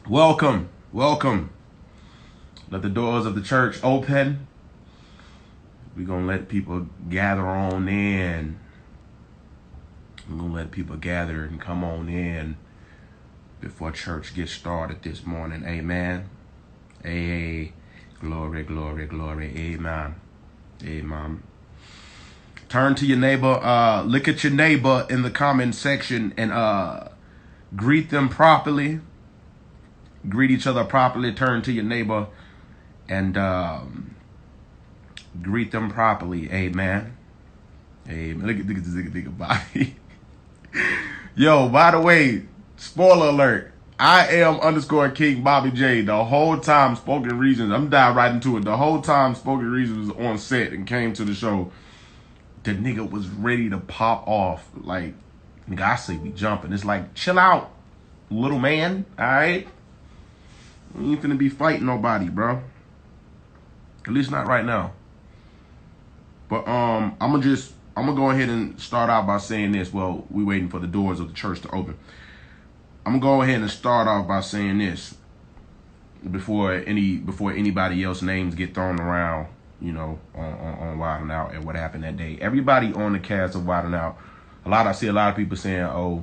Welcome, welcome. Let the doors of the church open. We're going to let people gather on in. We're going to let people gather and come on in before church gets started this morning. Amen. Hey, glory, glory, glory. Amen. Amen. Turn to your neighbor. Look at your neighbor in the comment section and greet them properly. Greet each other properly. Turn to your neighbor and greet them properly. Amen. Amen. Look at this nigga body. Yo, by the way, spoiler alert. I am _King Bobby J. The whole time Spoken Reasons, I'm diving right into it. The whole time Spoken Reasons was on set and came to the show, the nigga was ready to pop off. Like, nigga, I say we jumping. It's like, chill out, little man. All right? You ain't finna be fighting nobody, bro. At least not right now. But I'm gonna go ahead and start out by saying this. Well, we waiting for the doors of the church to open. I'm gonna go ahead and start off by saying this before anybody else names get thrown around, you know, on Wild 'N Out and what happened that day. Everybody on the cast of Wild 'N Out, I see a lot of people saying,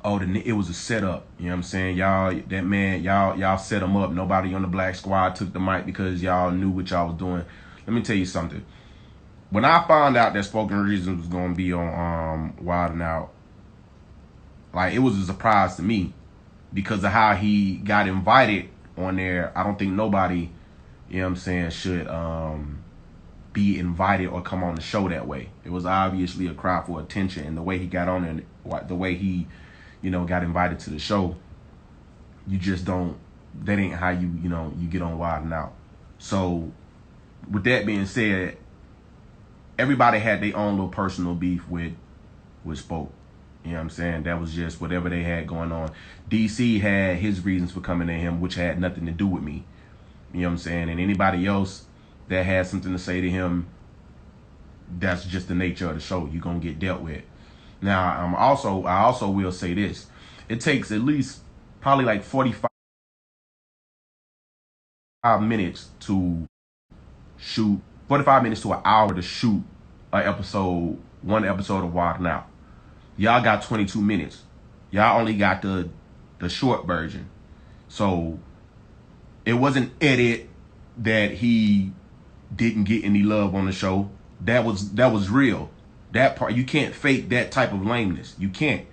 it was a setup. You know what I'm saying? Y'all set him up. Nobody on the Black Squad took the mic because y'all knew what y'all was doing. Let me tell you something. When I found out that Spoken Reasons was gonna be on Wild 'N Out, like, it was a surprise to me because of how he got invited on there. I don't think nobody, you know what I'm saying, should be invited or come on the show that way. It was obviously a cry for attention, and the way he got on and the way he, you know, got invited to the show, you just don't, that ain't how you get on Wild 'N Out. So with that being said, everybody had their own little personal beef with Spoke. You know what I'm saying? That was just whatever they had going on. DC had his reasons for coming at him, which had nothing to do with me. You know what I'm saying? And anybody else that had something to say to him, that's just the nature of the show. You're going to get dealt with. Now, I also will say this. It takes at least probably like 45 minutes to shoot, 45 minutes to an hour to shoot one episode of Wild 'N Out. Y'all got 22 minutes. Y'all only got the short version. So it wasn't edit that he didn't get any love on the show. That was real. That part, you can't fake that type of lameness. You can't.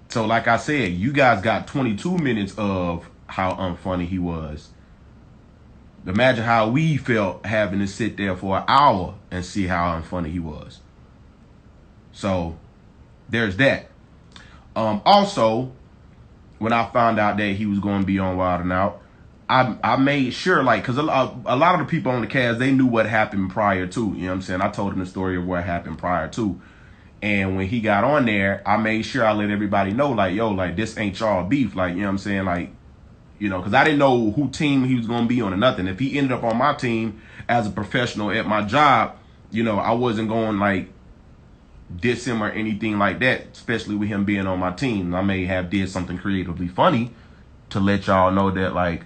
So like I said, you guys got 22 minutes of how unfunny he was. Imagine how we felt having to sit there for an hour and see how unfunny he was. So there's that. Also, when I found out that he was going to be on Wild 'N Out, I made sure, like, because a lot of the people on the cast, they knew what happened prior to. You know what I'm saying? I told them the story of what happened prior to. And when he got on there, I made sure I let everybody know, like, yo, like, this ain't y'all beef. Like, you know what I'm saying? Like, you know, because I didn't know who team he was going to be on or nothing. If he ended up on my team as a professional at my job, you know, I wasn't going, like, diss him or anything like that, especially with him being on my team. I may have did something creatively funny to let y'all know that, like,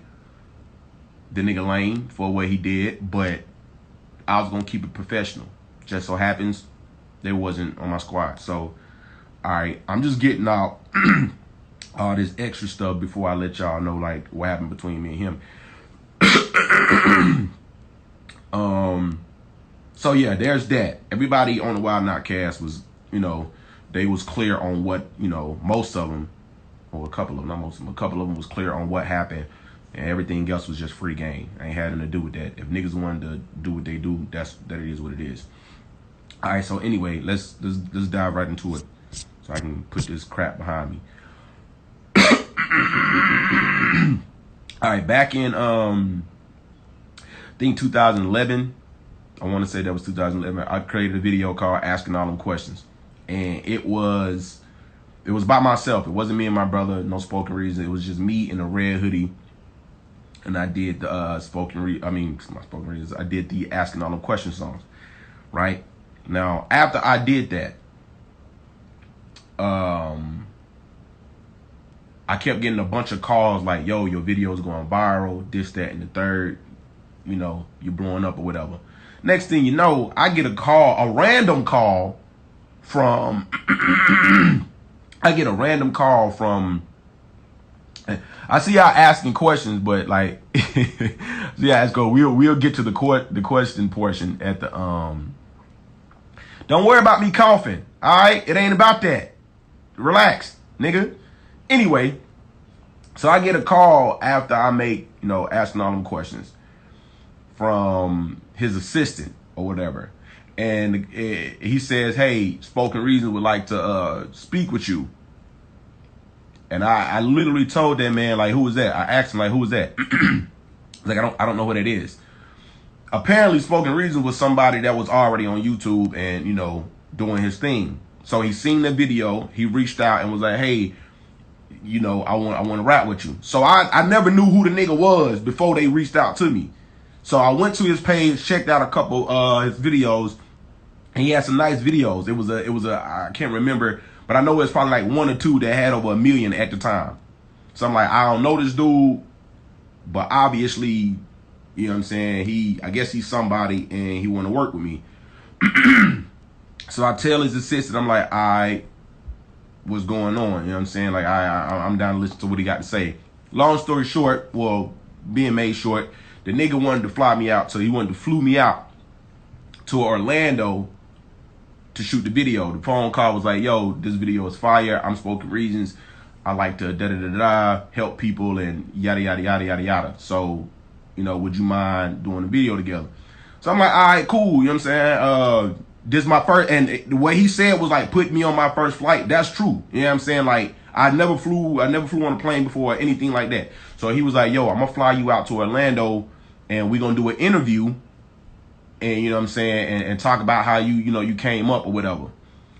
the nigga lame for what he did, but I was going to keep it professional. Just so happens they wasn't on my squad. So, all right, I'm just getting out all this extra stuff before I let y'all know, like, what happened between me and him. So yeah, there's that. Everybody on the Wild 'N Out cast was, you know, they was clear on what, you know, most of them, or a couple of them, not most of them, a couple of them was clear on what happened, and everything else was just free game. Ain't had nothing to do with that. If niggas wanted to do what they do, that it is what it is. All right, so anyway, let's dive right into it, so I can put this crap behind me. All right, back in I think 2011. I want to say that was 2011. I created a video called Asking All Them Questions. And it was by myself. It wasn't me and my brother, no Spoken Reason. It was just me in a red hoodie. And I did the my Spoken Reasons. I did the Asking All Them Questions songs. Right? Now, after I did that, I kept getting a bunch of calls like, yo, your video's going viral, this, that, and the third. You know, you're blowing up or whatever. Next thing you know, I get a random call from, I see y'all asking questions, but like, yeah, let's go. We'll get to the question portion at the, don't worry about me coughing. All right. It ain't about that. Relax, nigga. Anyway, so I get a call after I make, asking all them questions from his assistant or whatever. And he says, hey, Spoken Reason would like to speak with you. And I literally told that man, like, who was that? I asked him, like, who was that? Like, I don't know who that is. Apparently, Spoken Reason was somebody that was already on YouTube and, doing his thing. So he seen the video. He reached out and was like, hey, I want to rap with you. So I never knew who the nigga was before they reached out to me. So I went to his page, checked out a couple his videos, and he had some nice videos. It was a I can't remember, but I know it's probably like one or two that had over 1 million at the time. So I'm like, I don't know this dude, but obviously, you know what I'm saying, I guess he's somebody and he want to work with me. So I tell his assistant, I'm like, all right, what's going on? You know what I'm saying? Like, I'm down to listen to what he got to say. Long story short, well, being made short, the nigga wanted to fly me out, so he wanted to flew me out to Orlando to shoot the video. The phone call was like, yo, this video is fire. I'm Spoken Reasons. I like to help people and yada, yada, yada, yada, yada. So, would you mind doing a video together? So I'm like, all right, cool. You know what I'm saying? This is my first, and the way he said was like, put me on my first flight. That's true. You know what I'm saying? Like, I never flew on a plane before or anything like that. So he was like, yo, I'm gonna fly you out to Orlando and we're gonna do an interview and you know what I'm saying, and talk about how you came up or whatever.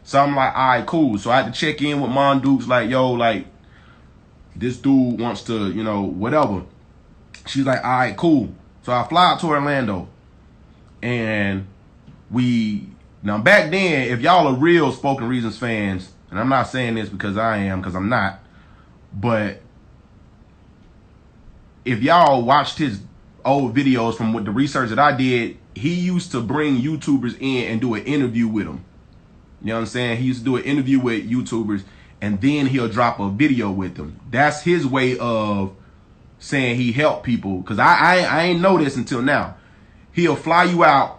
So I'm like, all right, cool. So I had to check in with Mon Dukes, like, yo, like, this dude wants to, whatever. She's like, all right, cool. So I fly out to Orlando and now back then, if y'all are real Spoken Reasons fans, and I'm not saying this because I am, because I'm not, but if y'all watched his old videos from what the research that I did, he used to bring YouTubers in and do an interview with them. You know what I'm saying? He used to do an interview with YouTubers and then he'll drop a video with them. That's his way of saying he helped people, because I ain't know this until now. He'll fly you out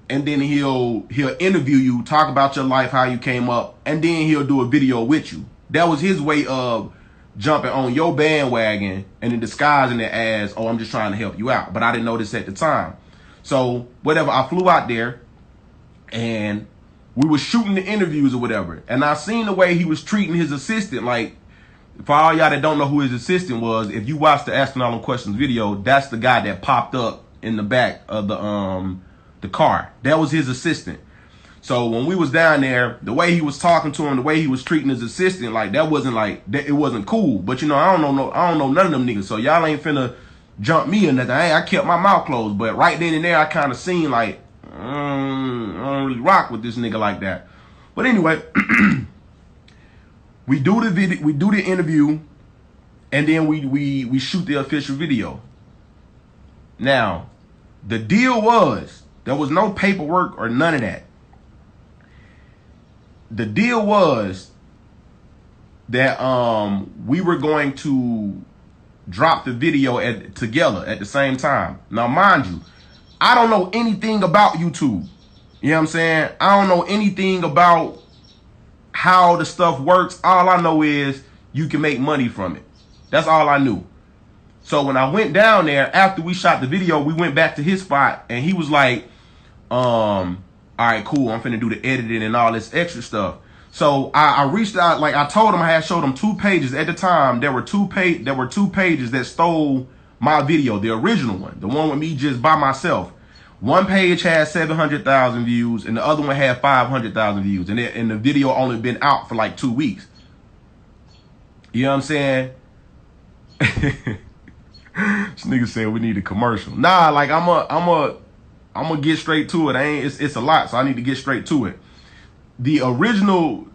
and then he'll interview you, talk about your life, how you came up, and then he'll do a video with you. That was his way of jumping on your bandwagon and then disguising it as, oh, I'm just trying to help you out. But I didn't know this at the time. So whatever, I flew out there and we were shooting the interviews or whatever. And I seen the way he was treating his assistant. Like, for all y'all that don't know who his assistant was, if you watch the Asking All Them Questions video, that's the guy that popped up in the back of the car. That was his assistant. So when we was down there, the way he was talking to him, the way he was treating his assistant, like, that wasn't like that. It wasn't cool. But I don't know none of them niggas. So y'all ain't finna jump me or nothing. I kept my mouth closed. But right then and there, I kind of seen like, I don't really rock with this nigga like that. But anyway, we do the interview, and then we shoot the official video. Now, the deal was, there was no paperwork or none of that. The deal was that we were going to drop the video together at the same time. Now, mind you, I don't know anything about YouTube. You know what I'm saying? I don't know anything about how the stuff works. All I know is you can make money from it. That's all I knew. So when I went down there, after we shot the video, we went back to his spot and he was like, all right, cool, I'm finna do the editing and all this extra stuff. So I reached out, like I told him, I had showed him 2 pages. At the time, there were two pages that stole my video, the original one, the one with me just by myself. One page had 700,000 views and the other one had 500,000 views. And the video only been out for like 2 weeks. You know what I'm saying? This nigga said we need a commercial. Nah, like I'm gonna get straight to it. It's a lot, so I need to get straight to it. the original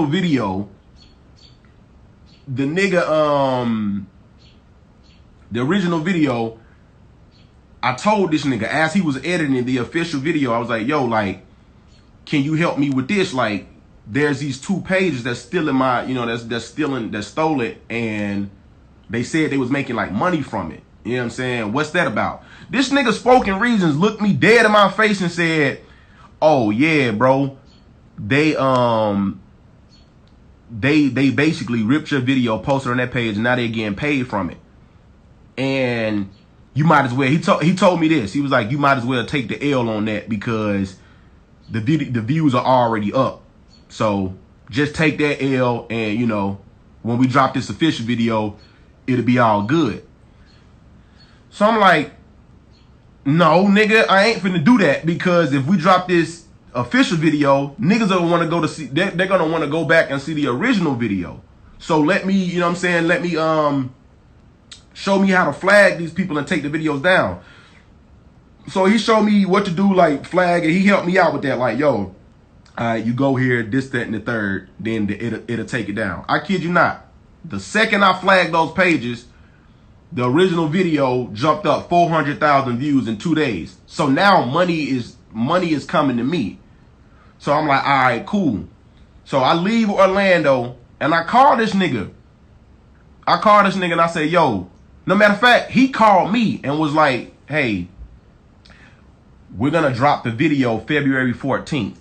video, the nigga, the original video, I told this nigga as he was editing the official video, I was like, yo, like, can you help me with this? Like, there's these 2 pages that's still in my, you know, that stole it, and they said they was making like money from it. You know what I'm saying? What's that about? This nigga Spoken Reasons looked me dead in my face and said, oh yeah, bro, they basically ripped your video, posted on that page, and now they're getting paid from it. And you might as well, he told me this. He was like, you might as well take the L on that because the views are already up. So just take that L, and you know, when we drop this official video, it'll be all good. So I'm like, no, nigga, I ain't finna do that, because if we drop this official video, niggas are want to go to see, they're gonna want to go back and see the original video. So let me, you know what I'm saying, let me show me how to flag these people and take the videos down. So he showed me what to do, like flag, and he helped me out with that. Like, yo, you go here, this, that, and the third, then it'll take it down. I kid you not. The second I flagged those pages, the original video jumped up 400,000 views in 2 days. So now money is coming to me. So I'm like, all right, cool. So I leave Orlando and I call this nigga. And I say, yo, no matter of fact, he called me and was like, hey, we're going to drop the video February 14th.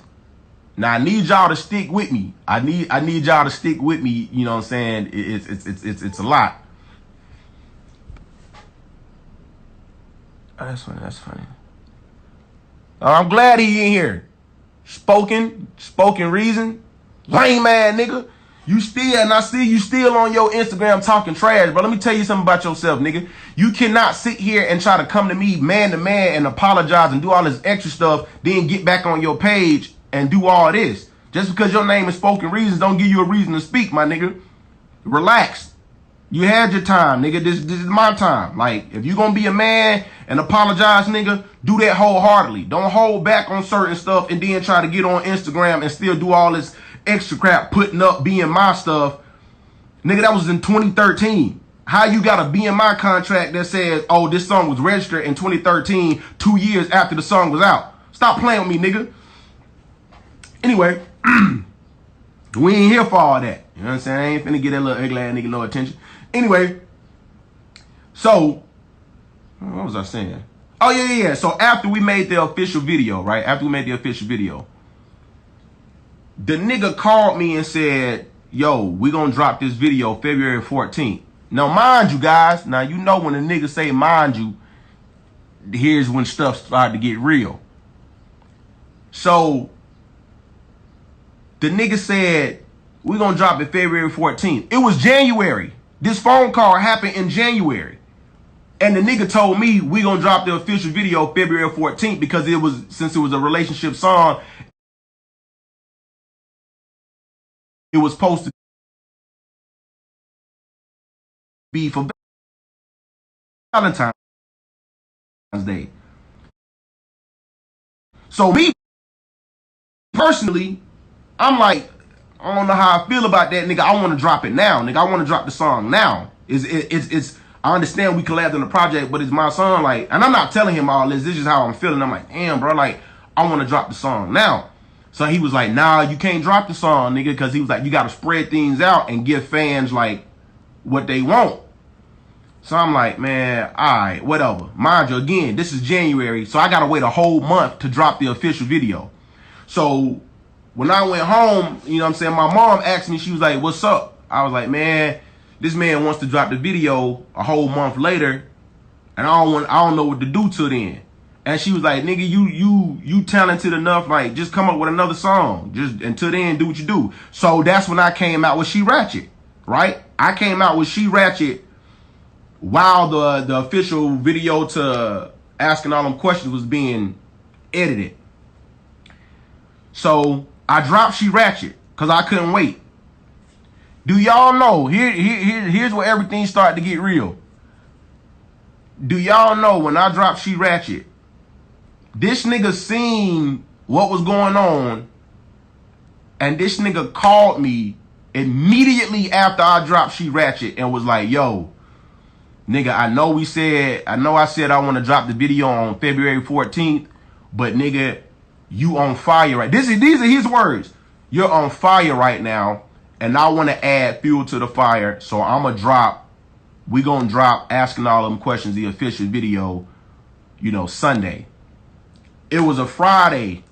Now I need y'all to stick with me. I need y'all to stick with me. You know what I'm saying? It's a lot. Oh, that's funny. I'm glad he in here. Spoken Reason. Lame man, nigga. You still, and I see you still on your Instagram talking trash, but let me tell you something about yourself, nigga. You cannot sit here and try to come to me man to man and apologize and do all this extra stuff, then get back on your page and do all this. Just because your name is Spoken Reasons don't give you a reason to speak, my nigga. Relax. You had your time, nigga. This is my time. Like, if you gonna be a man and apologize, nigga, do that wholeheartedly. Don't hold back on certain stuff and then try to get on Instagram and still do all this extra crap, putting up BMI stuff. Nigga, that was in 2013. How you got a BMI contract that says, oh, this song was registered in 2013, 2 years after the song was out? Stop playing with me, nigga. Anyway, we ain't here for all that. You know what I'm saying? I ain't finna get that little ugly ass nigga no attention. Anyway, so, what was I saying? Oh, yeah. So after we made the official video, right? After we made the official video, the nigga called me and said, yo, we gonna drop this video February 14th. Now, mind you, guys, now you know when a nigga say mind you, here's when stuff started to get real. So, the nigga said, we gonna drop it February 14th. It was January. This phone call happened in January. And the nigga told me we gonna drop the official video February 14th because since it was a relationship song, it was supposed to be for Valentine's Day. So me personally, I'm like, I don't know how I feel about that, nigga. I want to drop it now, nigga. I want to drop the song now. I understand we collabed on the project, but it's my song, like, and I'm not telling him all this. This is how I'm feeling. I'm like, damn, bro, like, I want to drop the song now. So he was like, nah, you can't drop the song, nigga, because he was like, you got to spread things out and give fans, like, what they want. So I'm like, man, all right, whatever. Mind you, again, this is January, so I got to wait a whole month to drop the official video. So when I went home, you know what I'm saying, my mom asked me, she was like, what's up? I was like, man, this man wants to drop the video a whole month later, and I don't know what to do till then. And she was like, nigga, you talented enough, like, just come up with another song. Just until then, do what you do. So that's when I came out with She Ratchet, right? I came out with She Ratchet while the official video to Asking All Them Questions was being edited. So I dropped She Ratchet because I couldn't wait. Do y'all know? Here's where everything started to get real. Do y'all know when I dropped She Ratchet, this nigga seen what was going on And this nigga called me immediately after I dropped She Ratchet and was like, yo, nigga, I know I said I want to drop the video on February 14th, but nigga, you on fire right. These are his words. You're on fire right now, and I want to add fuel to the fire, so we gonna drop Asking All Them Questions, the official video, Sunday. It was a Friday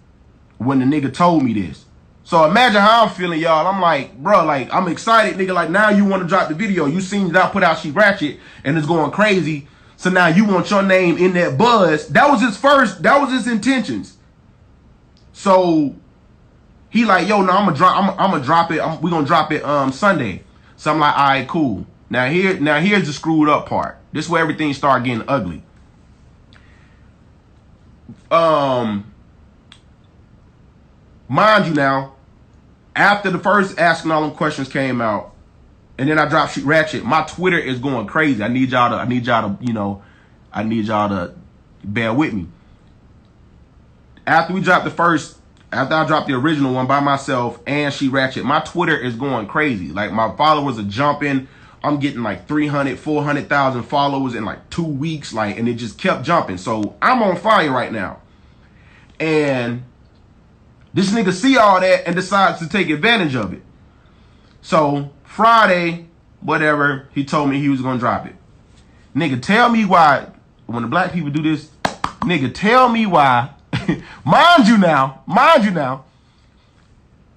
when the nigga told me this. So imagine how I'm feeling, y'all. I'm like, bro, like, I'm excited, nigga. Like, now you want to drop the video. You seen that I put out She Ratchet and it's going crazy. So now you want your name in that buzz. That was his intentions. So he like, yo, no, I'm gonna drop it. We gonna drop it Sunday. So I'm like, all right, cool. Now here's the screwed up part. This is where everything started getting ugly. Mind you now, after the first Asking All Them Questions came out, and then I dropped She Ratchet, my Twitter is going crazy. I need y'all to bear with me. After I dropped the original one by myself and She Ratchet, my Twitter is going crazy. Like, my followers are jumping. I'm getting like 300, 400,000 followers in like 2 weeks, like, and it just kept jumping. So I'm on fire right now. And this nigga see all that and decides to take advantage of it. So Friday, whatever, he told me he was gonna drop it. Nigga, tell me why, when the black people do this, nigga, tell me why, mind you now,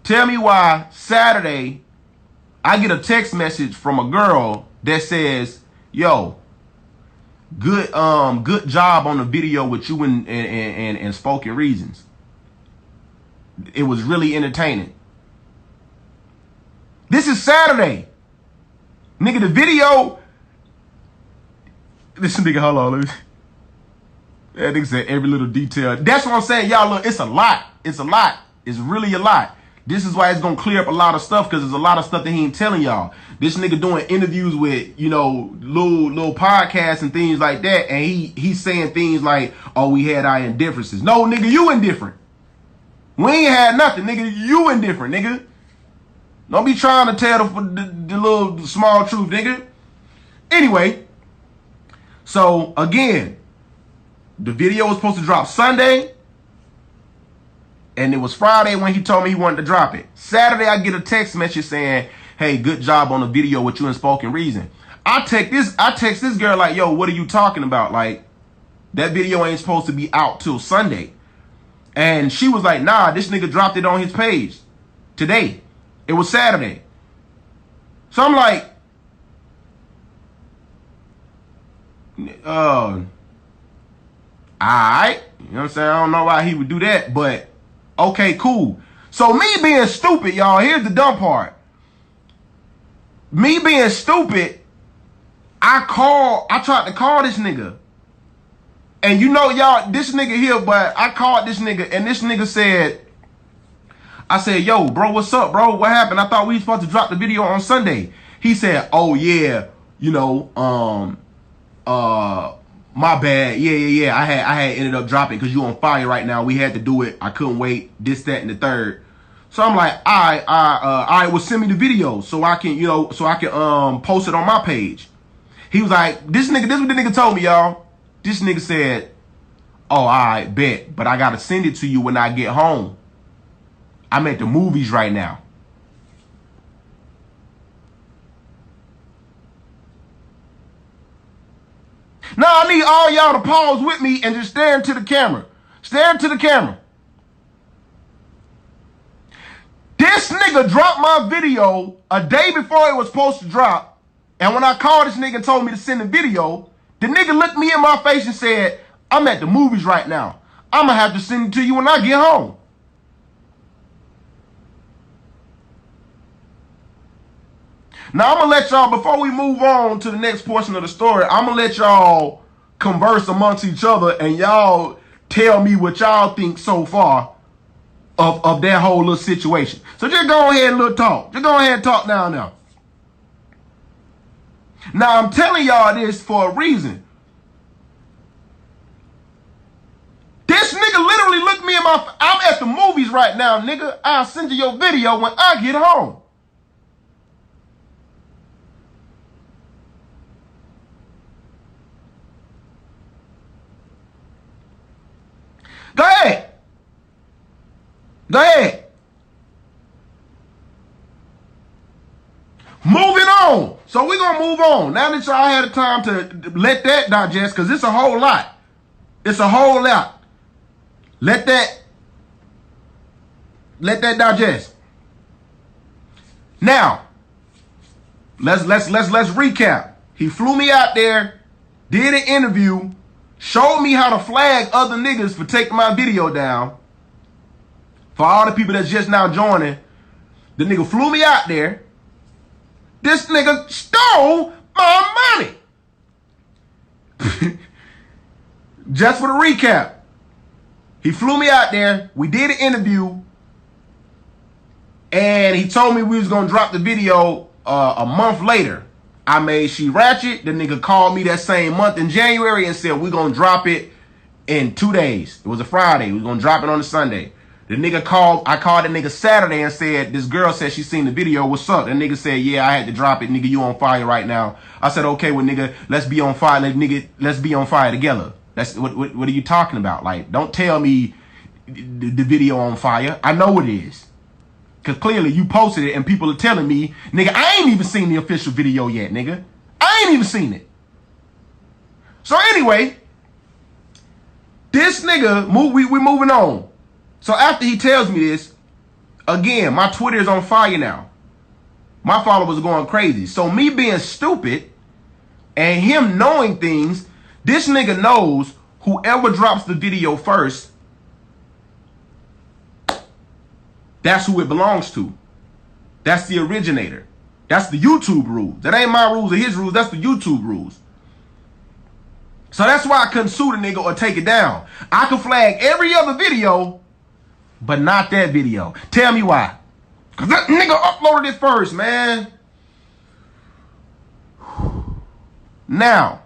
tell me why Saturday I get a text message from a girl that says, yo, good job on the video with you and Spoken Reasons. It was really entertaining. This is Saturday. Nigga, the video. This nigga, hold on. That nigga said every little detail. That's what I'm saying, y'all. Look, it's a lot. It's a lot. It's really a lot. This is why it's gonna clear up a lot of stuff, because there's a lot of stuff that he ain't telling y'all. This nigga doing interviews with, little podcasts and things like that, and he's saying things like, oh, we had our indifferences. No, nigga, you indifferent. We ain't had nothing, nigga. You indifferent, nigga. Don't be trying to tell the little small truth, nigga. Anyway, so again, the video was supposed to drop Sunday, and it was Friday when he told me he wanted to drop it. Saturday, I get a text message saying, hey, good job on the video with you and Spoken Reason. I text this girl like, yo, what are you talking about? Like, that video ain't supposed to be out till Sunday. And she was like, nah, this nigga dropped it on his page today. It was Saturday. So I'm like, all right. You know what I'm saying? I don't know why he would do that, but okay, cool. So me being stupid, y'all, here's the dumb part. Me being stupid, I tried to call this nigga. And y'all, this nigga here, but I called this nigga, and this nigga said, I said, yo, bro, what's up, bro? What happened? I thought we was supposed to drop the video on Sunday. He said, oh, yeah, my bad. Yeah. I had ended up dropping because you on fire right now. We had to do it. I couldn't wait. This, that, and the third. So I'm like, all right, well, send me the video so I can, post it on my page. He was like, this is what the nigga told me, y'all. This nigga said, oh, all right, bet, but I got to send it to you when I get home. I'm at the movies right now. Now I need all y'all to pause with me and just stare into the camera. Stare into the camera. This nigga dropped my video a day before it was supposed to drop. And when I called this nigga and told me to send the video, the nigga looked me in my face and said, I'm at the movies right now. I'm going to have to send it to you when I get home. Now, I'm going to let y'all, before we move on to the next portion of the story, I'm going to let y'all converse amongst each other and y'all tell me what y'all think so far of that whole little situation. So just go ahead and little talk. Just go ahead and talk down now. Now, I'm telling y'all this for a reason. This This nigga literally looked me in my... I'm at the movies right now, nigga. I'll send you your video when I get home. Go ahead. Go ahead. Moving on. So we're going to move on. Now that y'all had the time to let that digest, because it's a whole lot. It's a whole lot. Let that digest. Now, let's recap. He flew me out there, did an interview, showed me how to flag other niggas for taking my video down. For all the people that's just now joining, the nigga flew me out there. This nigga stole my money. Just for the recap. He flew me out there. We did an interview. And he told me we was going to drop the video a month later. I made She Ratchet. The nigga called me that same month in January and said, we're going to drop it in 2 days. It was a Friday. We was going to drop it on a Sunday. The nigga called, I called the nigga Saturday and said, this girl said she seen the video. What's up? The nigga said, yeah, I had to drop it. Nigga, you on fire right now. I said, okay, well, nigga, let's be on fire. Let's be on fire together. That's what are you talking about? Like, don't tell me the video on fire. I know it is. Because clearly you posted it and people are telling me, nigga, I ain't even seen the official video yet, nigga. I ain't even seen it. So anyway, this nigga, we're moving on. So after he tells me this, again, my Twitter is on fire now. My followers are going crazy. So me being stupid and him knowing things, this nigga knows whoever drops the video first, that's who it belongs to. That's the originator. That's the YouTube rules. That ain't my rules or his rules. That's the YouTube rules. So that's why I couldn't sue the nigga or take it down. I could flag every other video, but not that video. Tell me why. Because that nigga uploaded it first, man. Now,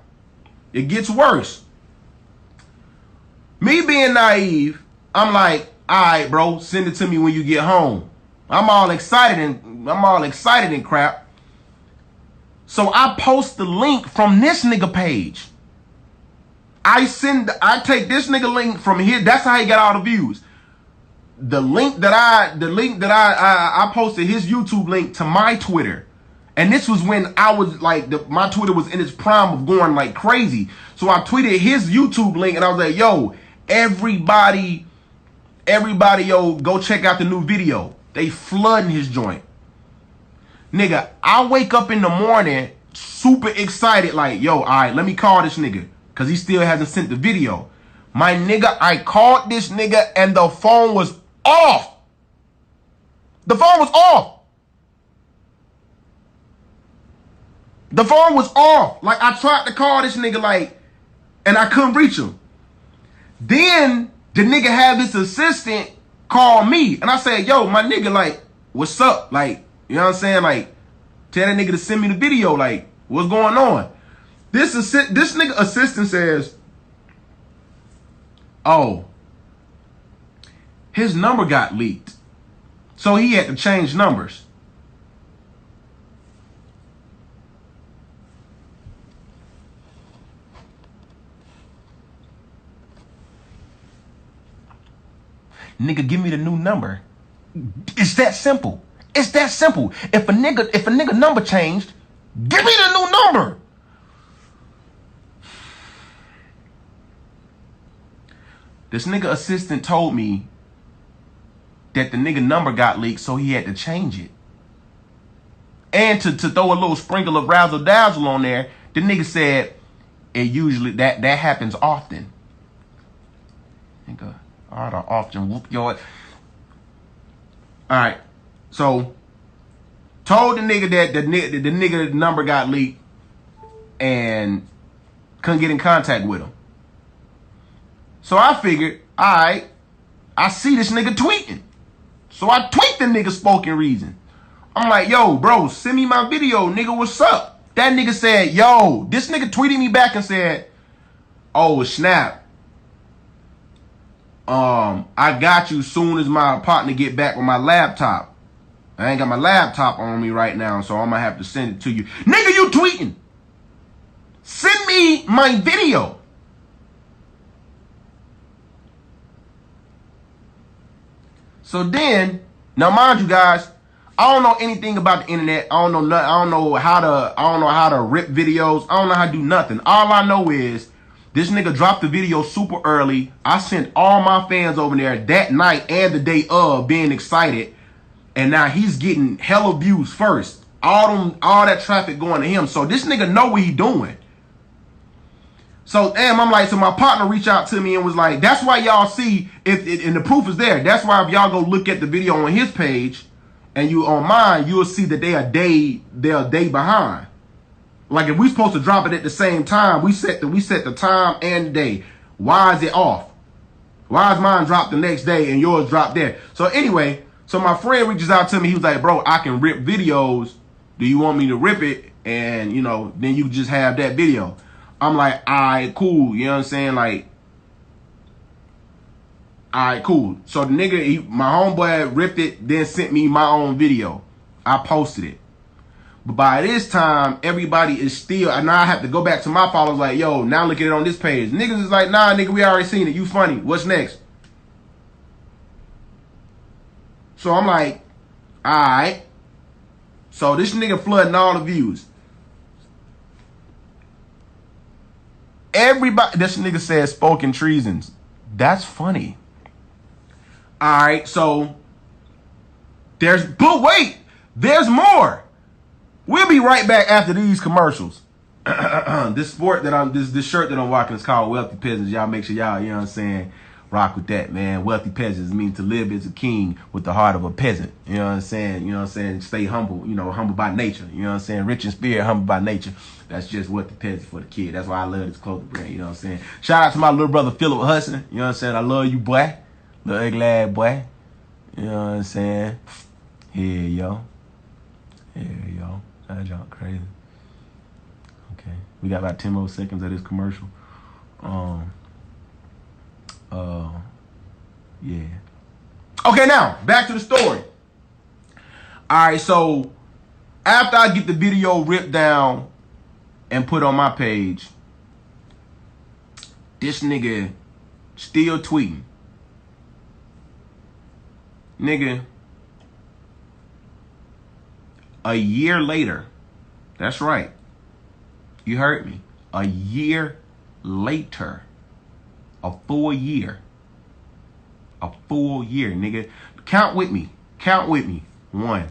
it gets worse. Me being naive, I'm like, all right, bro, send it to me when you get home. I'm all excited and crap. So I post the link from this nigga page. I take this nigga link from here. That's how he got all the views. The link that I posted his YouTube link to my Twitter. And this was when I was like, my Twitter was in its prime of going like crazy. So I tweeted his YouTube link and I was like, yo, everybody, yo, go check out the new video. They flooding his joint. Nigga, I wake up in the morning super excited like, yo, all right, let me call this nigga. Because he still hasn't sent the video. My nigga, I called this nigga and the phone was off. The phone was off. The phone was off. Like, I tried to call this nigga, like, and I couldn't reach him. Then the nigga had this assistant call me. And I said, yo, my nigga, like, what's up? Like, you know what I'm saying? Like, tell that nigga to send me the video. Like, what's going on? This nigga assistant says, oh, his number got leaked. So he had to change numbers. Nigga, give me the new number. It's that simple. It's that simple. If a nigga number changed, give me the new number. This nigga assistant told me that the nigga number got leaked, so he had to change it. And to throw a little sprinkle of razzle dazzle on there, the nigga said it usually that happens often. Nigga, I often whoop your. Alright. So told the nigga that the nigga number got leaked and couldn't get in contact with him. So I figured, all right, I see this nigga tweeting. So I tweet the nigga spoken reason. I'm like, yo, bro, send me my video, nigga, what's up? That nigga said, yo, this nigga tweeted me back and said, oh, snap. I got you soon as my partner get back with my laptop. I ain't got my laptop on me right now, so I'm gonna have to send it to you. Nigga, you tweeting. Send me my video. So then, now mind you guys, I don't know anything about the internet. I don't know nothing. I don't know how to rip videos. I don't know how to do nothing. All I know is this nigga dropped the video super early. I sent all my fans over there that night and the day of being excited. And now he's getting hella views first. All that traffic going to him. So this nigga know what he doing. So damn, I'm like, so my partner reached out to me and was like, that's why y'all see, and the proof is there. That's why if y'all go look at the video on his page and you on mine, you'll see that they're a day behind. Like if we supposed to drop it at the same time, we set the time and the day. Why is it off? Why is mine dropped the next day and yours dropped there? So anyway, so my friend reaches out to me. He was like, bro, I can rip videos. Do you want me to rip it? And, you know, then you just have that video. I'm like, all right, cool. You know what I'm saying? Like, all right, cool. So the nigga, my homeboy ripped it, then sent me my own video. I posted it. But by this time, everybody is still, and now I have to go back to my followers like, yo, now look at it on this page. Niggas is like, nah, nigga, we already seen it. You funny. What's next? So I'm like, all right. So this nigga flooding all the views. Everybody, this nigga said spoken treasons. That's funny. All right, so but wait, there's more. We'll be right back after these commercials. This shirt that I'm rocking is called Wealthy Peasants. Y'all make sure y'all, you know what I'm saying, rock with that, man. Wealthy peasants mean to live as a king with the heart of a peasant. You know what I'm saying? You know what I'm saying? Stay humble, you know, humble by nature. You know what I'm saying? Rich in spirit, humble by nature. That's just what the peasant for the kid. That's why I love this clothing brand. You know what I'm saying? Shout out to my little brother Philip Hudson. You know what I'm saying? I love you, boy. Little ugly ass boy. You know what I'm saying? Here, yo. That junk crazy. Okay. We got about 10 more seconds of this commercial. Yeah. Okay, now, back to the story. Alright, so after I get the video ripped down and put on my page, this nigga still tweeting. Nigga, a year later, that's right, you heard me, a year later, a full year, nigga. Count with me. 1,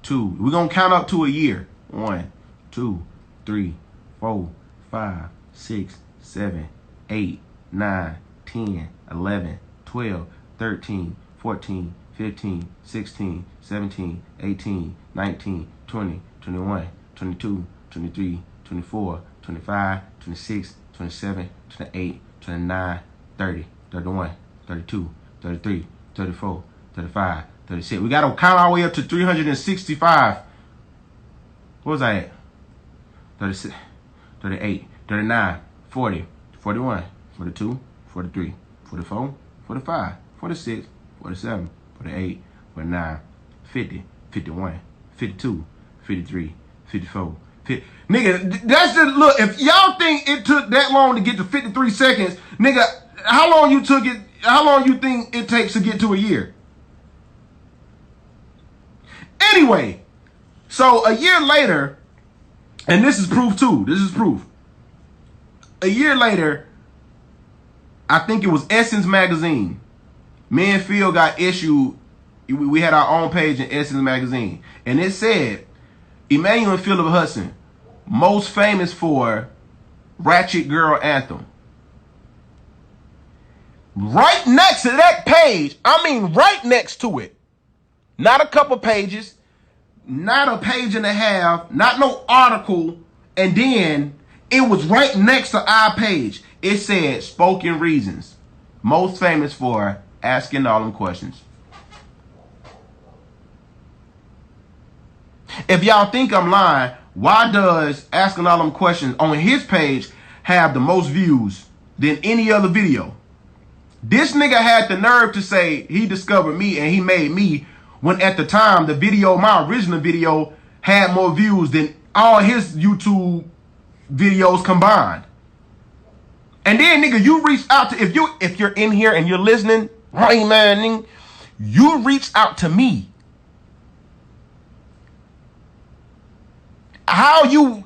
2. We're gonna count up to a year. 1, 2, 3, 4, 5, 6, 7, 8, 9, 10, 11, 12, 13, 14, 15, 16, 17, 18, 19, 20, 21, 22, 23, 24, 25, 26, 27, 28, 29, 30, 31, 32, 33, 34, 35, 36. We got to count our way up to 365. What was I at? 36, 38, 39, 40, 41, 42, 43, 44, 45, 46, 47, 48, 49, 50, 51, 52, 53, 54, 50. Nigga, that's just, look, if y'all think it took that long to get to 53 seconds, nigga, how long you think it takes to get to a year? Anyway, so a year later, and this is proof too, a year later, I think it was Essence Magazine. Me and Phil got issued, we had our own page in Essence Magazine, and it said, Emmanuel Philip Hudson, most famous for Ratchet Girl Anthem. Right next to that page, I mean right next to it, not a couple pages, not a page and a half, not no article, and then it was right next to our page. It said Spoken Reasons, most famous for asking all them questions. If y'all think I'm lying, why does asking all them questions on his page have the most views than any other video? This nigga had the nerve to say he discovered me and he made me, when at the time the video, my original video, had more views than all his YouTube videos combined. And then nigga, you reach out to, if you're in here and you're listening, right man, you reach out to me. How you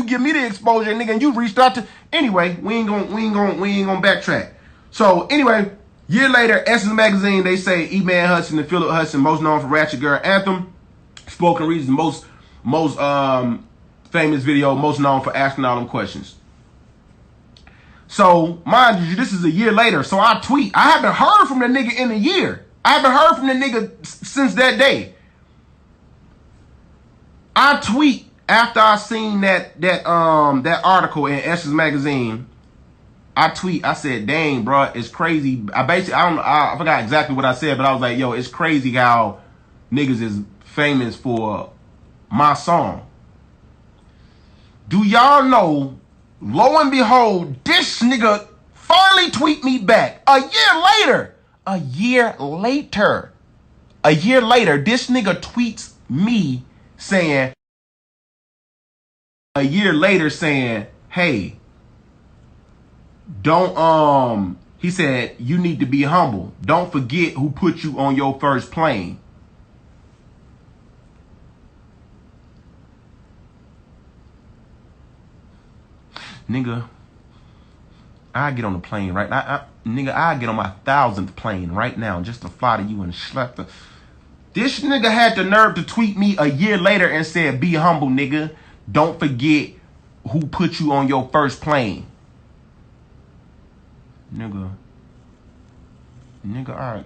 give me the exposure, nigga, and you reached out to, anyway, we ain't gonna backtrack. So anyway, year later, Essence Magazine, they say Emmanuel Hudson and Philip Hudson, most known for Ratchet Girl Anthem, Spoken Reasons, most famous video, most known for asking all them questions. So mind you, this is a year later, so I tweet. I haven't heard from the nigga in a year. I haven't heard from the nigga since that day. I tweet after I seen that article in Essence Magazine. I tweet, I said, dang, bro, it's crazy. I forgot exactly what I said, but I was like, yo, it's crazy how niggas is famous for my song. Do y'all know, lo and behold, this nigga finally tweet me back a year later. A year later, this nigga tweets me saying, hey, don't, he said, you need to be humble. Don't forget who put you on your first plane. Nigga, I get on the plane right now. Nigga, I get on my 1,000th plane right now just to fly to you and slap the... This nigga had the nerve to tweet me a year later and said, be humble, nigga. Don't forget who put you on your first plane. Nigga, all right.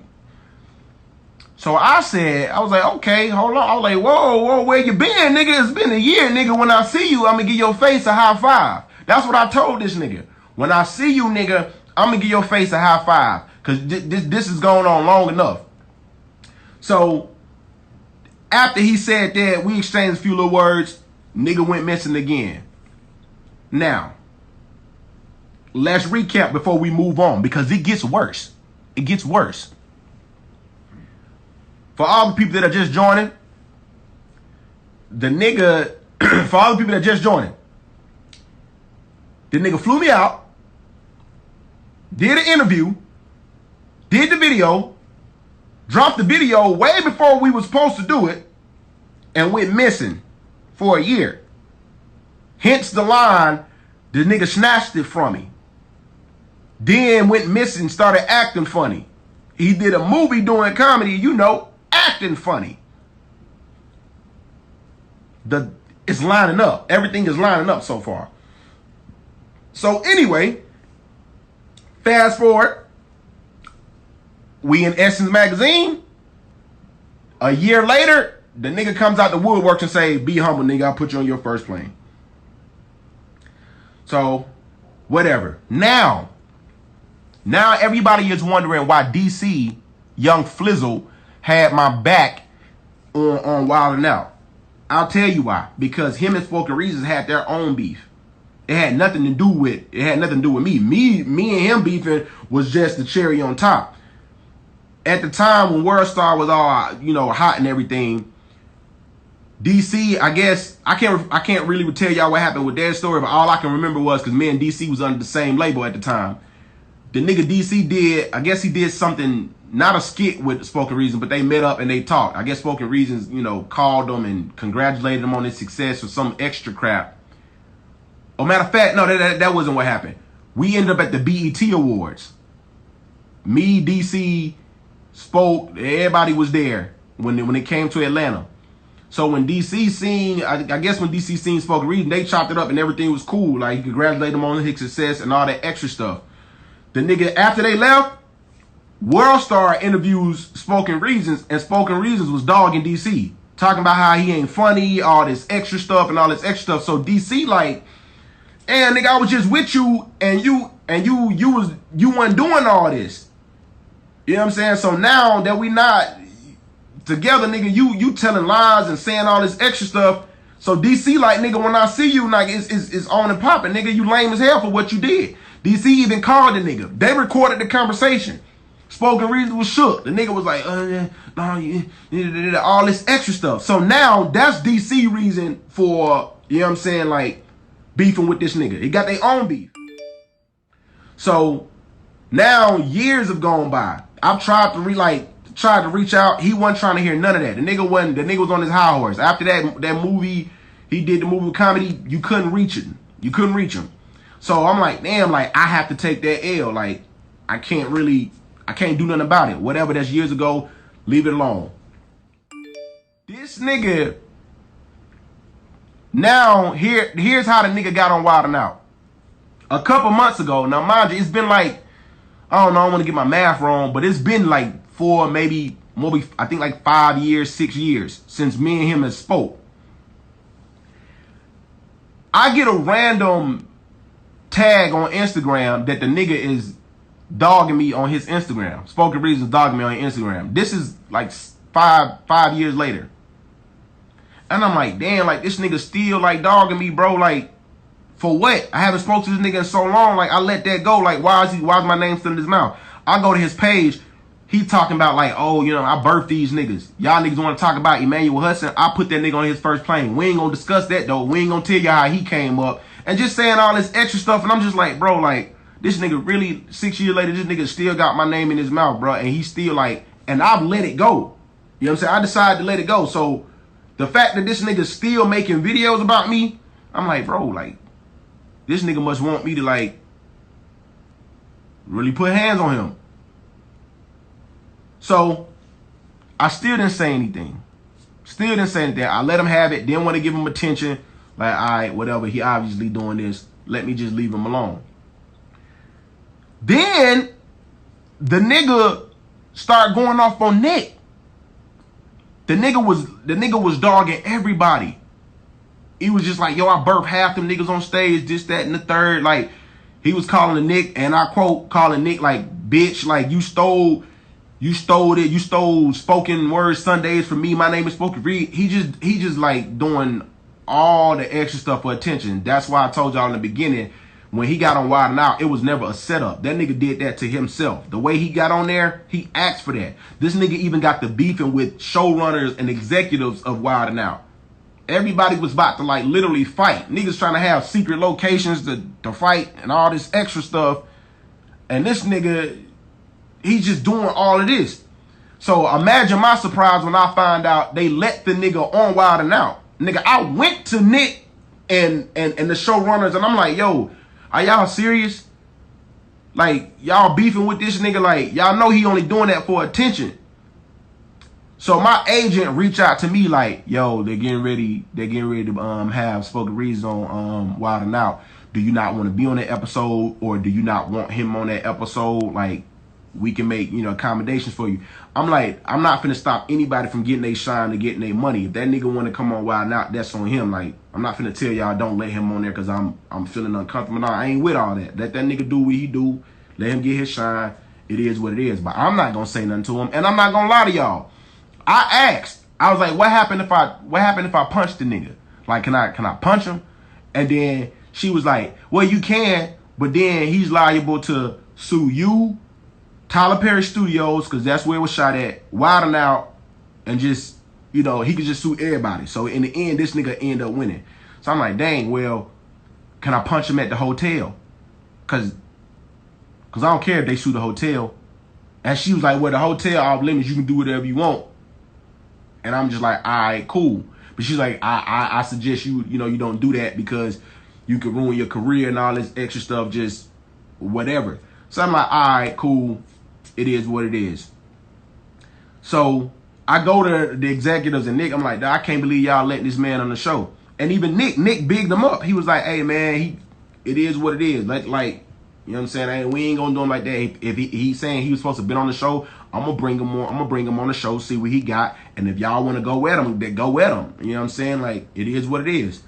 So I was like, okay, hold on. I was like, whoa, where you been, nigga? It's been a year, nigga. When I see you, I'm gonna give your face a high five. That's what I told this nigga. When I see you, nigga, I'm gonna give your face a high five. Cause this is going on long enough. So after he said that, we exchanged a few little words. Nigga went missing again. Now, let's recap before we move on, because it gets worse. It gets worse. For all the people that are just joining, the nigga flew me out, did an interview, did the video, dropped the video way before we was supposed to do it, and went missing for a year. Hence the line, the nigga snatched it from me. Then went missing, started acting funny. He did a movie doing comedy, you know, acting funny. It's lining up. Everything is lining up so far. So anyway, fast forward. We in Essence Magazine. A year later, the nigga comes out the woodworks and say, be humble, nigga, I'll put you on your first plane. So, whatever. Now everybody is wondering why DC, Young Flizzle, had my back on Wild 'N Out. I'll tell you why. Because him and Spoken Reasons had their own beef. It had nothing to do with me. Me and him beefing was just the cherry on top. At the time when World Star was all, you know, hot and everything, DC, I guess, I can't really tell y'all what happened with their story, but all I can remember was, because me and DC was under the same label at the time, the nigga DC did something, not a skit with Spoken Reasons, but they met up and they talked. I guess Spoken Reasons, you know, called them and congratulated them on their success or some extra crap. Oh, matter of fact, no, that wasn't what happened. We ended up at the BET Awards. Me, DC, Spoke, everybody was there when it came to Atlanta. So when DC seen, I guess when DC seen Spoken Reasons, they chopped it up and everything was cool. Like, you congratulate them on his success and all that extra stuff. The nigga, after they left, World Star interviews Spoken Reasons, and Spoken Reasons was dogging DC, talking about how he ain't funny, all this extra stuff and all this extra stuff. So DC like, and nigga, I was just with you, and you weren't doing all this. You know what I'm saying? So now that we not together, nigga, you telling lies and saying all this extra stuff. So DC like, nigga, when I see you, like, it's on and popping, nigga, you lame as hell for what you did. DC even called the nigga. They recorded the conversation. Spoken Reason was shook. The nigga was like, all this extra stuff. So now that's DC reason for, you know what I'm saying, like beefing with this nigga. He got their own beef. So now years have gone by. I've tried to reach out. He wasn't trying to hear none of that. The nigga was on his high horse. After that movie, he did the movie comedy, you couldn't reach it. You couldn't reach him. So I'm like, damn, like I have to take that L. Like I can't do nothing about it. Whatever, that's years ago, leave it alone. This nigga, now here's how the nigga got on Wild 'N Out. A couple months ago, now mind you, it's been like, I don't know, I don't want to get my math wrong, but it's been like I think like 5 years, 6 years since me and him has spoke. I get a random tag on Instagram that the nigga is dogging me on his Instagram. Spoken Reasons dogging me on Instagram. This is like five years later. And I'm like, damn, like this nigga still like dogging me, bro. Like, for what? I haven't spoke to this nigga in so long. Like, I let that go. Like, why is my name still in his mouth? I go to his page. He talking about like, oh, you know, I birthed these niggas. Y'all niggas want to talk about Emmanuel Hudson? I put that nigga on his first plane. We ain't gonna discuss that though. We ain't gonna tell you how he came up. And just saying all this extra stuff. And I'm just like, bro, like, this nigga really, 6 years later, this nigga still got my name in his mouth, bro. And he's still like, and I've let it go. You know what I'm saying? I decided to let it go. So the fact that this nigga's still making videos about me, I'm like, bro, like, this nigga must want me to like really put hands on him. So I still didn't say anything. I let him have it. Didn't want to give him attention. Like, all right, whatever. He obviously doing this. Let me just leave him alone. Then the nigga started going off on Nick. The nigga was dogging everybody. He was just like, yo, I burped half them niggas on stage, this, that, and the third. Like, he was calling the Nick, and I quote, calling Nick like, bitch, like, you stole it. You stole spoken word Sundays from me. My name is Spoken Reed. He just like doing all the extra stuff for attention. That's why I told y'all in the beginning, when he got on Wild 'N Out, it was never a setup. That nigga did that to himself. The way he got on there, he asked for that. This nigga even got the beefing with showrunners and executives of Wild 'N Out. Everybody was about to like literally fight. Niggas trying to have secret locations to fight and all this extra stuff. And this nigga, he's just doing all of this. So imagine my surprise when I find out they let the nigga on Wild 'N Out. Nigga, I went to Nick and the showrunners, and I'm like, yo, are y'all serious? Like, y'all beefing with this nigga? Like, y'all know he only doing that for attention. So my agent reached out to me like, yo, they're getting ready to have Spoken Reasons on Wild 'N Out. Do you not want to be on that episode, or do you not want him on that episode? Like, we can make, you know, accommodations for you. I'm like, I'm not finna stop anybody from getting their shine or getting their money. If that nigga want to come on Wild 'N Out, that's on him. Like, I'm not finna tell y'all don't let him on there because I'm feeling uncomfortable. No, I ain't with all that. Let that nigga do what he do. Let him get his shine. It is what it is. But I'm not gonna say nothing to him, and I'm not gonna lie to y'all. I asked. I was like, what happened if I punched the nigga? Like, can I punch him? And then she was like, well, you can, but then he's liable to sue you, Tyler Perry Studios, because that's where it was shot at, Wild 'N Out, and just, you know, he could just sue everybody. So in the end, this nigga end up winning. So I'm like, dang, well, can I punch him at the hotel? Cause I don't care if they sue the hotel. And she was like, well, the hotel off limits, you can do whatever you want. And I'm just like, all right, cool. But she's like, I suggest you don't do that because you could ruin your career and all this extra stuff, just whatever. So I'm like, all right, cool. It is what it is. So I go to the executives and Nick. I'm like, I can't believe y'all letting this man on the show. And even Nick bigged him up. He was like, hey, man, it is what it is. Like, you know what I'm saying? Hey, we ain't gonna do him like that. If he's saying he was supposed to be on the show, I'm gonna bring him on the show, see what he got. And if y'all want to go at him, then go at him. You know what I'm saying? Like, it is what it is.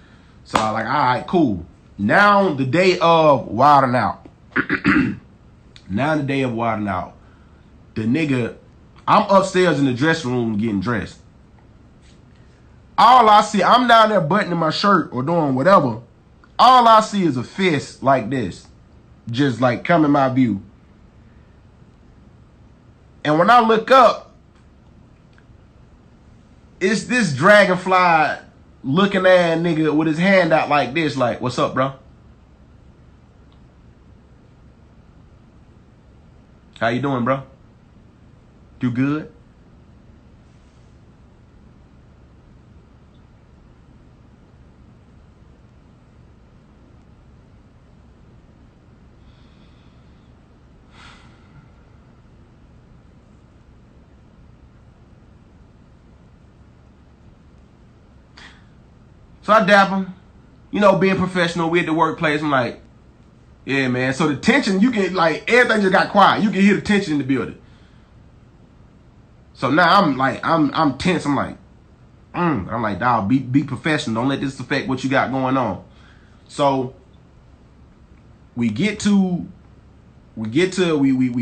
So I'm like, all right, cool. Now the day of Wild 'N Out. The nigga, I'm upstairs in the dressing room getting dressed. All I see, I'm down there buttoning my shirt or doing whatever. All I see is a fist like this. just like come in my view. And when I look up, it's this dragonfly looking at nigga with his hand out like this, like, what's up, bro? How you doing, bro? You good? So I dap him, you know, being professional. We at the workplace. I'm like, yeah, man. So the tension, you can, like, everything just got quiet. You can hear the tension in the building. So now I'm like, I'm tense. I'm like, I'm like, dawg, be professional. Don't let this affect what you got going on. So we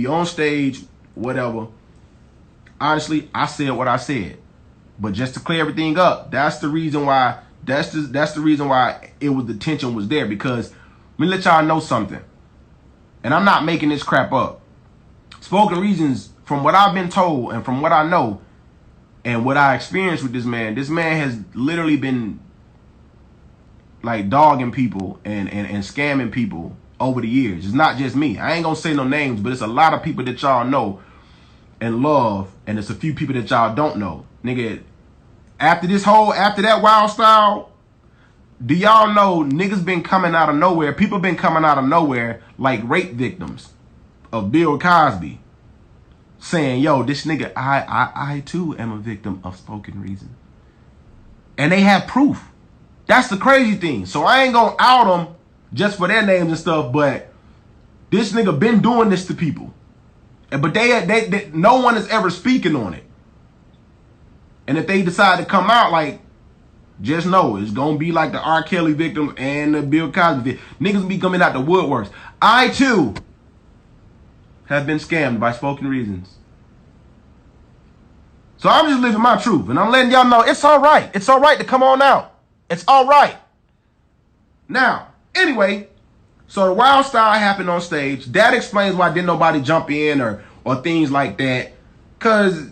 on stage, whatever. Honestly, I said what I said. But just to clear everything up, that's the reason why it was, the tension was there, because let me let y'all know something. And I'm not making this crap up. Spoken Reasons, from what I've been told and from what I know and what I experienced with this man has literally been like dogging people and scamming people over the years. It's not just me. I ain't gonna say no names, but it's a lot of people that y'all know and love, and it's a few people that y'all don't know. Nigga, after that Wild Style, do y'all know niggas been coming out of nowhere? People been coming out of nowhere like rape victims of Bill Cosby, saying, yo, this nigga, I too am a victim of Spoken Reason. And they have proof. That's the crazy thing. So I ain't gonna out them just for their names and stuff, but this nigga been doing this to people. But they no one is ever speaking on it. And if they decide to come out, like, just know it's gonna be like the R. Kelly victim and the Bill Cosby victim. Niggas be coming out the woodworks. I too have been scammed by Spoken Reasons. So I'm just living my truth, and I'm letting y'all know it's all right. It's all right to come on out. It's all right. Now, anyway, so the Wild Style happened on stage. That explains why didn't nobody jump in or things like that. Cause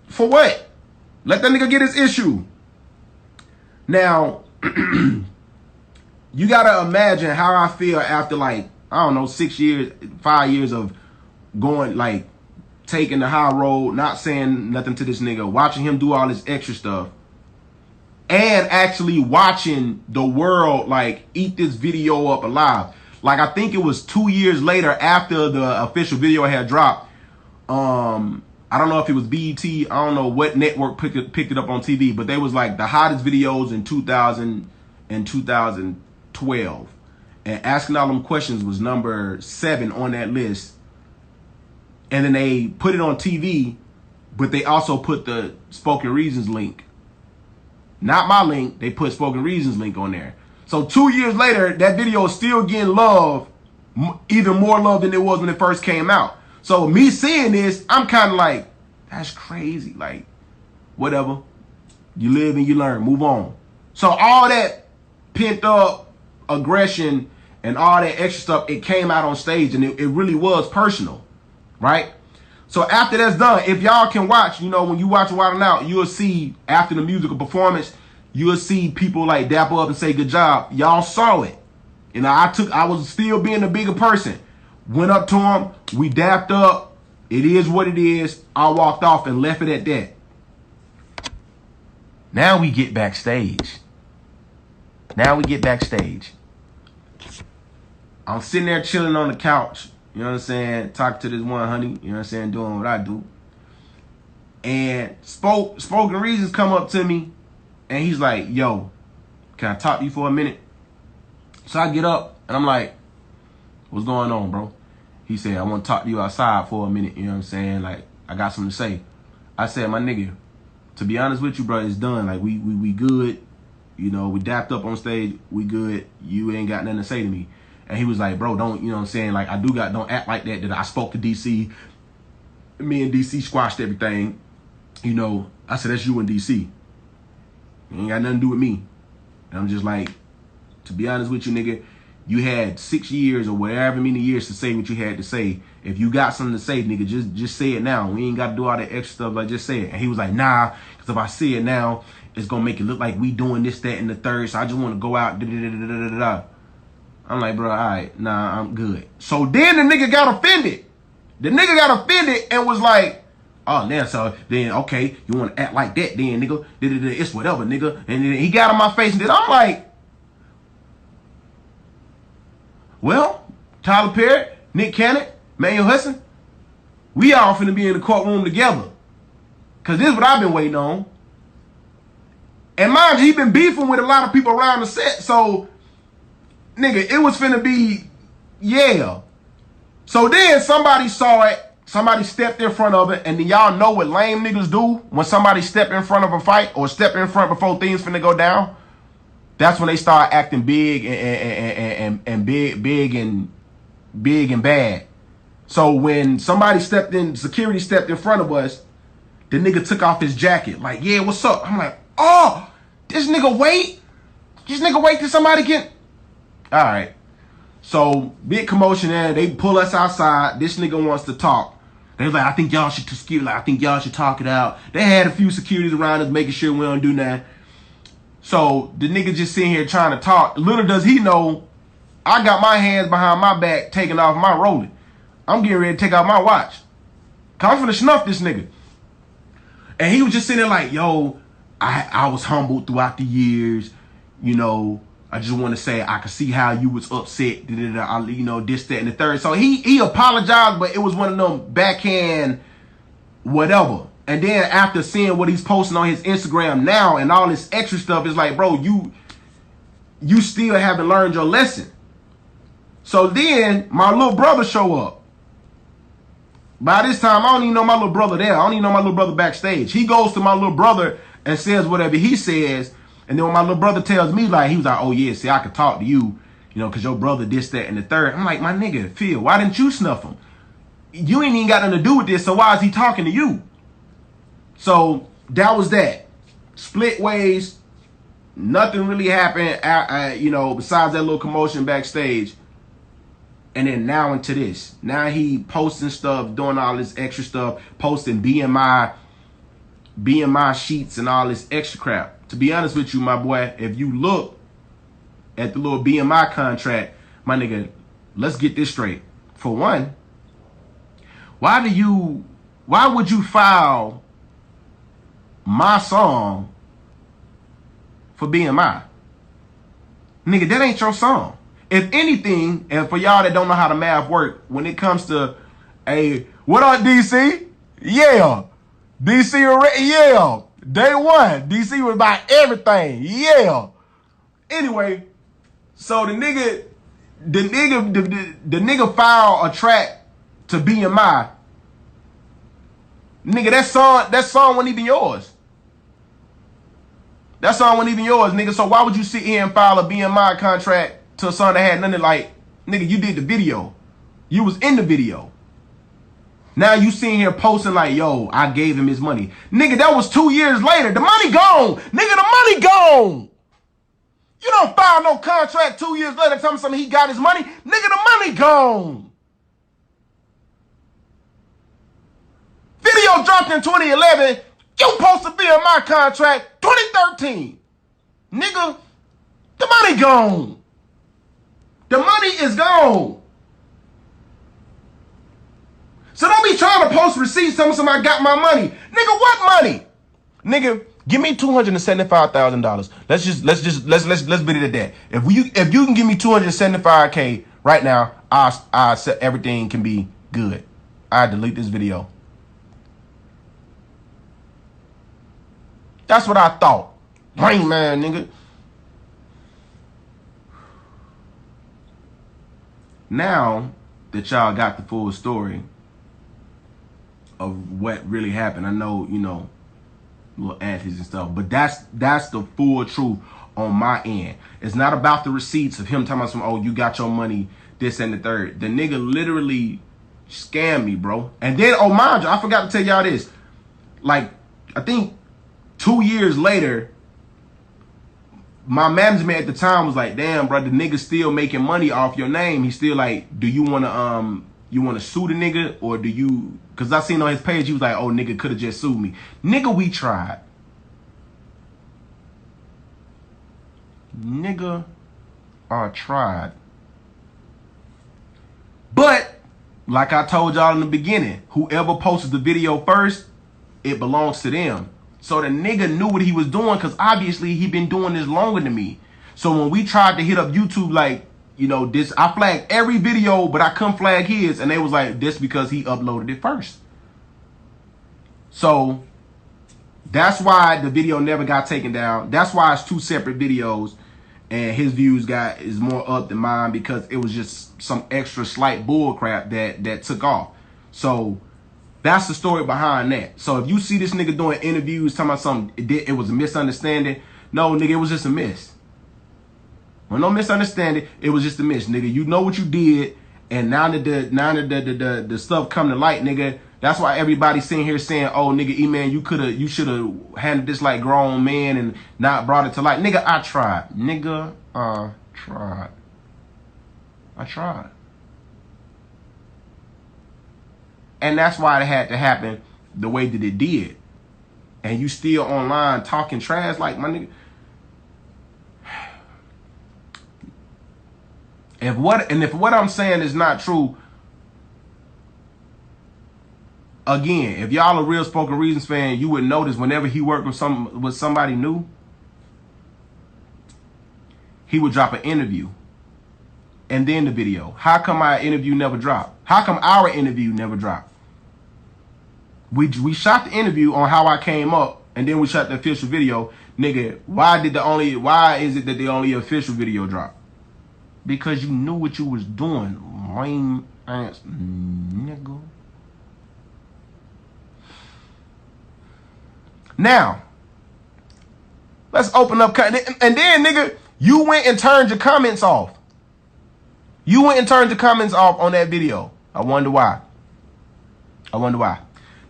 for what? Let that nigga get his issue. Now, you gotta imagine how I feel after, like, I don't know, 5 years of going, like, taking the high road, not saying nothing to this nigga, watching him do all this extra stuff, and actually watching the world, like, eat this video up alive. Like, I think it was 2 years later after the official video had dropped. I don't know if it was BET. I don't know what network picked it up on TV, but they was like the hottest videos in 2000 and 2012. And Asking All Them Questions was number 7 on that list. And then they put it on TV, but they also put the Spoken Reasons link. Not my link. They put Spoken Reasons link on there. So 2 years later, that video is still getting love, even more love than it was when it first came out. So me seeing this, I'm kind of like, that's crazy. Like, whatever. You live and you learn. Move on. So all that pent up aggression and all that extra stuff, it came out on stage, and it really was personal, right? So after that's done, if y'all can watch, you know, when you watch Wild 'N Out, you'll see after the musical performance, you'll see people like dap up and say good job. Y'all saw it. You know, I was still being a bigger person. Went up to him, we dapped up. It is what it is. I walked off and left it at that. Now we get backstage. I'm sitting there chilling on the couch. You know what I'm saying? Talking to this one honey. You know what I'm saying? Doing what I do. And Spoken Reasons come up to me. And he's like, yo, can I talk to you for a minute? So I get up and I'm like, what's going on, bro? He said, I want to talk to you outside for a minute. You know what I'm saying? Like, I got something to say. I said, my nigga, to be honest with you, bro, it's done. Like, we good. You know, we dapped up on stage. We good. You ain't got nothing to say to me. And he was like, bro, don't, you know what I'm saying? Like, don't act like that I spoke to DC. Me and DC squashed everything. You know, I said, that's you and DC. You ain't got nothing to do with me. And I'm just like, to be honest with you, nigga, You had 6 years or whatever many years to say what you had to say. If you got something to say, nigga, just say it now. We ain't got to do all that extra stuff. Like, just say it. And he was like, nah, because if I say it now, it's going to make it look like we doing this, that, and the third. So I just want to go out. I'm like, bro, all right, nah, I'm good. So then the nigga got offended. The nigga got offended and was like, oh, now, so then, okay, you want to act like that then, nigga. It's whatever, nigga. And then he got on my face and I'm like, well, Tyler Perry, Nick Cannon, Emmanuel Hudson, we all finna be in the courtroom together. Because this is what I've been waiting on. And mind you, he been beefing with a lot of people around the set. So, nigga, it was finna be, yeah. So then somebody saw it. Somebody stepped in front of it. And then y'all know what lame niggas do when somebody step in front of a fight or step in front before things finna go down. That's when they start acting big and big and bad. So when somebody security stepped in front of us, the nigga took off his jacket. Like, yeah, what's up? I'm like, oh, this nigga wait? This nigga wait till somebody get... All right. So, big commotion there. They pull us outside. This nigga wants to talk. They was like, I think y'all should talk it out. They had a few securities around us making sure we don't do that. So, the nigga just sitting here trying to talk. Little does he know, I got my hands behind my back taking off my rolling. I'm getting ready to take out my watch. Cause I'm finna snuff this nigga. And he was just sitting there like, yo, I was humbled throughout the years. You know, I just want to say I could see how you was upset. You know, this, that, and the third. So he apologized, but it was one of them backhand whatever. And then after seeing what he's posting on his Instagram now and all this extra stuff, it's like, bro, you still haven't learned your lesson. So then my little brother show up. By this time, I don't even know my little brother there. I don't even know my little brother backstage. He goes to my little brother and says whatever he says. And then when my little brother tells me, like, he was like, oh, yeah, see, I could talk to you, you know, because your brother this, that, and the third. I'm like, my nigga, Phil, why didn't you snuff him? You ain't even got nothing to do with this, so why is he talking to you? So that was that. Split ways. Nothing really happened, you know, besides that little commotion backstage. And then now into this. Now he posting stuff, doing all this extra stuff, posting BMI sheets and all this extra crap. To be honest with you, my boy, if you look at the little BMI contract, my nigga, let's get this straight. For one, why would you file my song for BMI? Nigga, that ain't your song. If anything, and for y'all that don't know how the math work, when it comes to what up, DC? Yeah. DC, yeah. Day one. DC was about everything. Yeah. Anyway, so the nigga filed a track to BMI. Nigga, that song wasn't even yours. That song wasn't even yours, nigga. So why would you sit here and file a BMI contract to a song that had nothing like, nigga, you did the video. You was in the video. Now you sitting here posting like, yo, I gave him his money. Nigga, that was 2 years later. The money gone. Nigga, the money gone. You don't file no contract 2 years later telling me something he got his money. Nigga, the money gone. Video dropped in 2011. You supposed to be in my contract 2013. Nigga, the money gone. The money is gone. So don't be trying to post receipts telling somebody got my money. Nigga, what money? Nigga, give me $275,000. Let's bid it at that. If you can give me $275K right now, I said everything can be good. I delete this video. That's what I thought. Rain man, nigga. Now that y'all got the full story of what really happened, I know, you know, little antics and stuff, but that's the full truth on my end. It's not about the receipts of him talking about some, oh, you got your money, this and the third. The nigga literally scammed me, bro. And then, oh, mind you, I forgot to tell y'all this. Like, I think 2 years later, my management at the time was like, damn, bro, the nigga still making money off your name. He's still like, do you wanna sue the nigga, or do you, cause I seen on his page he was like, oh, nigga could have just sued me. Nigga, we tried. Nigga, I tried. But like I told y'all in the beginning, whoever posted the video first, it belongs to them. So the nigga knew what he was doing, because obviously he been doing this longer than me. So when we tried to hit up YouTube, like, you know, this, I flagged every video, but I couldn't flag his, and they was like, this because he uploaded it first. So that's why the video never got taken down. That's why it's 2 separate videos, and his views is more up than mine, because it was just some extra slight bull crap that took off. So that's the story behind that. So if you see this nigga doing interviews talking about something, it was a misunderstanding. No, nigga, it was just a miss. Well, no misunderstanding. It was just a miss, nigga. You know what you did, and now that the stuff come to light, nigga. That's why everybody's sitting here saying, "Oh, nigga, E-Man, you should have handled this like grown man and not brought it to light." Nigga, I tried. Nigga, I tried. And that's why it had to happen the way that it did. And you still online talking trash like, my nigga. If what I'm saying is not true, again, if y'all a real Spoken Reasons fan, you would notice whenever he worked with somebody new, he would drop an interview and then the video. How come our interview never dropped? How come our interview never dropped? We shot the interview on how I came up, and then we shot the official video. Nigga, why is it that the only official video dropped? Because you knew what you was doing, lame ass nigga. Now, let's open up, and then nigga, you went and turned your comments off. You went and turned your comments off on that video. I wonder why.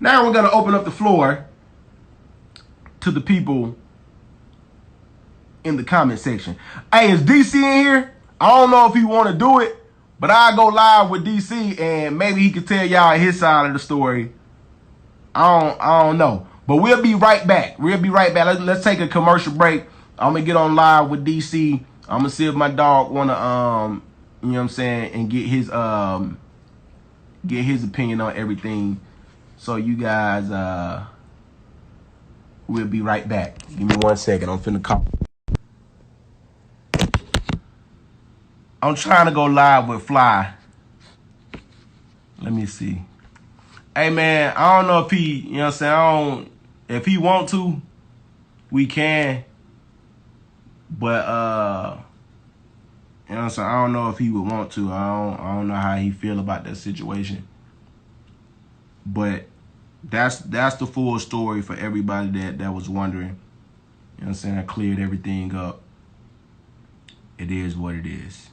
Now we're going to open up the floor to the people in the comment section. Hey, is DC in here? I don't know if he want to do it, but I'll go live with DC and maybe he can tell y'all his side of the story. I don't know. But we'll be right back. Let's take a commercial break. I'm going to get on live with DC. I'm going to see if my dog want to, you know what I'm saying, and get his opinion on everything. So you guys, we'll be right back. Give me 1 second. I'm finna call. I'm trying to go live with Fly. Let me see. Hey, man, I don't know if he, you know what I'm saying, if he want to, we can. But, you know what I'm saying, I don't know if he would want to. I don't know how he feel about that situation. But that's the full story for everybody that was wondering. You know what I'm saying? I cleared everything up. It is what it is.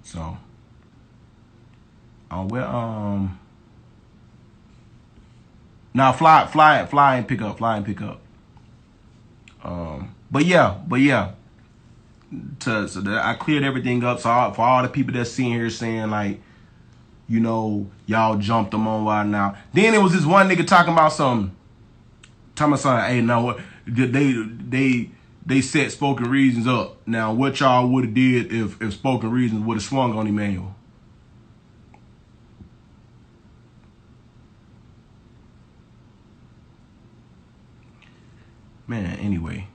So, now fly and pick up. But yeah. So that I cleared everything up. So for all the people that's sitting here saying like, you know, y'all jumped them on why now. Then it was this one nigga talking about something. Hey, now they set Spoken Reasons up. Now what y'all would have did if Spoken Reasons would have swung on Emmanuel? Man, anyway.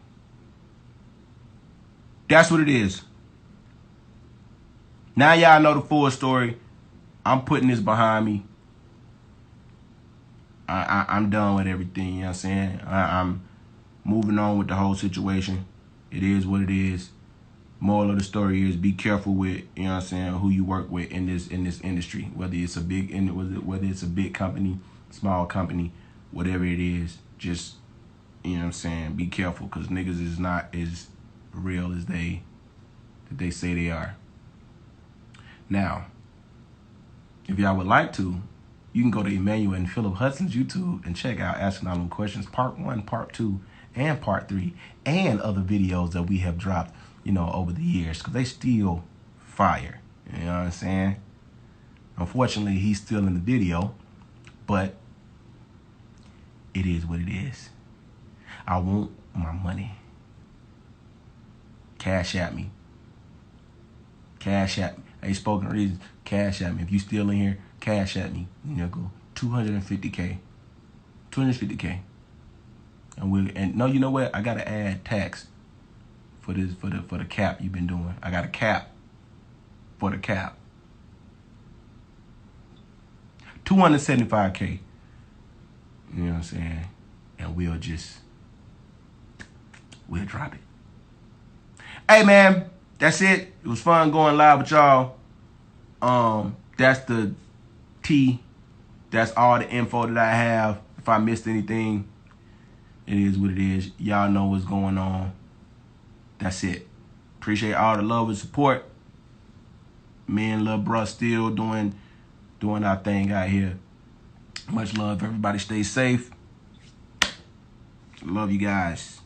That's what it is. Now y'all know the full story. I'm putting this behind me. I'm done with everything, you know what I'm saying? I'm moving on with the whole situation. It is what it is. Moral of the story is be careful with, you know what I'm saying, who you work with in this industry. Whether it's a big company, small company, whatever it is, just, you know what I'm saying, be careful, because niggas is not as real as they say they are. Now, if y'all would like to, you can go to Emmanuel and Philip Hudson's YouTube and check out Asking All Them Questions Part 1, Part 2, and part 3 and other videos that we have dropped, you know, over the years, because they still fire. You know what I'm saying? Unfortunately, he's still in the video, but it is what it is. I want my money. Cash at me. Cash at me. Hey, spoken reasons, cash at me. If you still in here, cash at me. You know, go 250K. 250K. And no, you know what? I gotta add tax for this for the cap you've been doing. I got a cap for the cap. 275K. You know what I'm saying? And we'll drop it. Hey man, that's it. It was fun going live with y'all. That's the T. That's all the info that I have. If I missed anything, it is what it is. Y'all know what's going on. That's it. Appreciate all the love and support. Me and Lil Bruh still doing our thing out here. Much love. Everybody stay safe. Love you guys.